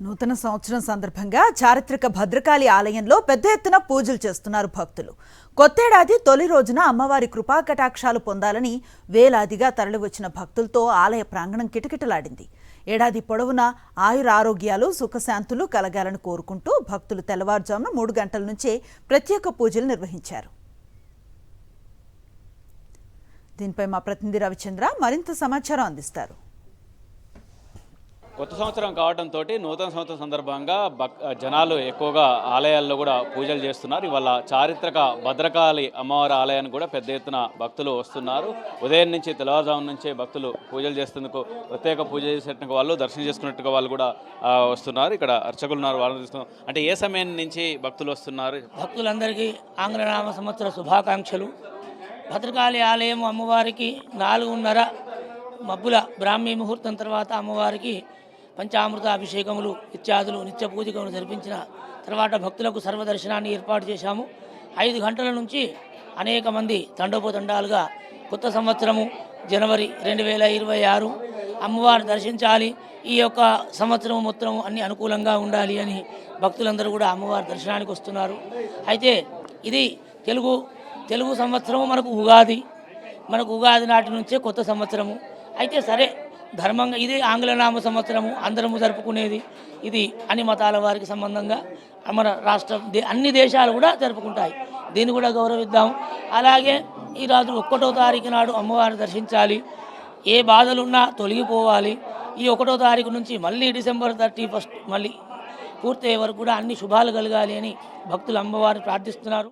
నూతన సంవత్సరం సందర్భంగా చారిత్రక భద్రకాళి ఆలయంలో పెద్ద ఎత్తున పూజలు చేస్తున్నారు భక్తులు. కొత్తేడాది తొలి రోజున అమ్మవారి కృపా కటాక్షాలు పొందాలని వేలాదిగా తరలివచ్చిన భక్తులతో ఆలయ ప్రాంగణం కిటకిటలాడింది. ఏడాది పొడవునా ఆయురారోగ్యాలు సుఖశాంతులు కలగాలని కోరుకుంటూ భక్తులు తెల్లవారుజామున 3 గంటల నుంచే ప్రత్యేక పూజలు నిర్వహించారు. దీనిపై మా ప్రతినిధి రవిచంద్ర మరింత సమాచారం అందిస్తారు. కొత్త సంవత్సరం కావడంతో నూతన సంవత్సరం సందర్భంగా జనాలు ఎక్కువగా ఆలయాల్లో కూడా పూజలు చేస్తున్నారు. ఇవాళ చారిత్రక భద్రకాళి అమ్మవారి ఆలయానికి కూడా పెద్ద ఎత్తున భక్తులు వస్తున్నారు. ఉదయం నుంచి తెల్లవారుజాము నుంచే భక్తులు పూజలు చేసేందుకు ప్రత్యేక పూజ చేసేట్టుగా వాళ్ళు దర్శనం చేసుకున్నట్టుగా వాళ్ళు కూడా వస్తున్నారు. ఇక్కడ అర్చకులు ఉన్నారు, వాళ్ళని చూస్తున్నారు. అంటే ఏ సమయం నుంచి భక్తులు వస్తున్నారు? భక్తులందరికీ ఆంగ్లనామ సంవత్సర శుభాకాంక్షలు. భద్రకాళి ఆలయం అమ్మవారికి 4:30 మబ్బుల బ్రాహ్మీ ముహూర్తం తర్వాత అమ్మవారికి పంచామృత అభిషేకములు ఇత్యాదులు నిత్య పూజకములు జరిపించిన తర్వాత భక్తులకు సర్వదర్శనాన్ని ఏర్పాటు చేశాము. 5 గంటల నుంచి అనేక మంది తండోపతండాలుగా కొత్త సంవత్సరము జనవరి 2026 అమ్మవారిని దర్శించాలి, ఈ యొక్క సంవత్సరం మొత్తం అన్ని అనుకూలంగా ఉండాలి అని భక్తులందరూ కూడా అమ్మవారి దర్శనానికి వస్తున్నారు. అయితే ఇది తెలుగు సంవత్సరము మనకు ఉగాది నాటి నుంచే కొత్త సంవత్సరము. అయితే సరే ధర్మంగా ఇది ఆంగ్లనామ సంవత్సరము అందరము జరుపుకునేది ఇది అన్ని మతాల వారికి సంబంధంగా మన రాష్ట్రం అన్ని దేశాలు కూడా జరుపుకుంటాయి. దీన్ని కూడా గౌరవిద్దాం. అలాగే ఈరోజు 1వ తారీఖు నాడు అమ్మవారిని దర్శించాలి, ఏ బాధలున్నా తొలగిపోవాలి. ఈ 1వ తారీఖు నుంచి మళ్ళీ డిసెంబర్ 31 మళ్ళీ పూర్తయ్యే వరకు కూడా అన్ని శుభాలు కలగాలి అని భక్తులు అమ్మవారిని ప్రార్థిస్తున్నారు.